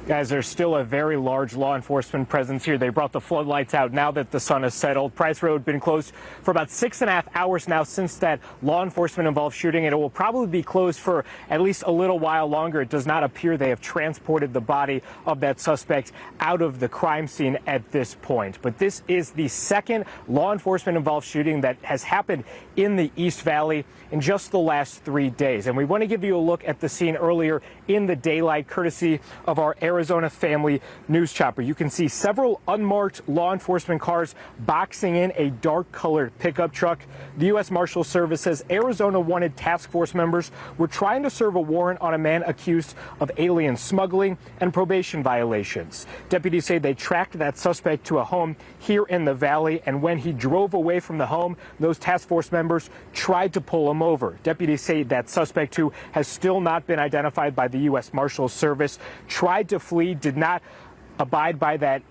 Guys, there's still a very large law enforcement presence here. They brought the floodlights out now that the sun has settled. Price Road been closed for about 6.5 hours now since that law enforcement involved shooting, and it will probably be closed for at least a little while longer. It does not appear they have transported the body of that suspect out of the crime scene at this point. But this is the second law enforcement involved shooting that has happened in the East Valley in just the last 3 days. And we want to give you a look at the scene earlier in the daylight, courtesy of our Arizona Family News Chopper. You can see several unmarked law enforcement cars boxing in a dark colored pickup truck. The US Marshals Service says Arizona wanted task force members were trying to serve a warrant on a man accused of alien smuggling and probation violations. Deputies say they tracked that suspect to a home here in the valley, and when he drove away from the home, those task force members tried to pull him over. Deputies say that suspect, who has still not been identified by the US Marshals Service, tried to flee, did not abide by that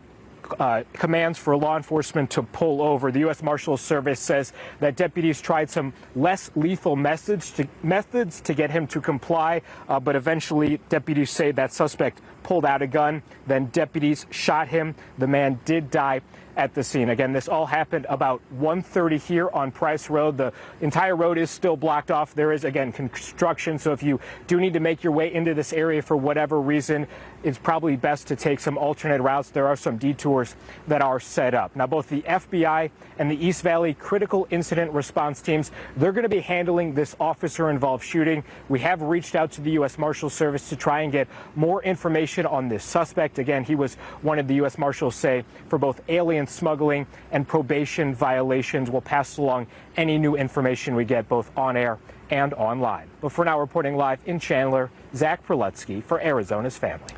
commands for law enforcement to pull over. The U.S. Marshals Service says that deputies tried some less lethal methods to get him to comply, but eventually deputies say that suspect pulled out a gun. Then deputies shot him. The man did die at the scene. Again, this all happened about 1:30 here on Price Road. The entire road is still blocked off. There is, again, construction, so if you do need to make your way into this area for whatever reason, it's probably best to take some alternate routes. There are some detours that are set up. Now, both the FBI and the East Valley Critical Incident Response Teams, they're going to be handling this officer-involved shooting. We have reached out to the U.S. Marshals Service to try and get more information on this suspect. Again, he was wanted, the U.S. Marshals say, for both alien smuggling and probation violations. We'll pass along any new information we get, both on air and online. But for now, reporting live in Chandler, Prelutsky for Arizona's Family.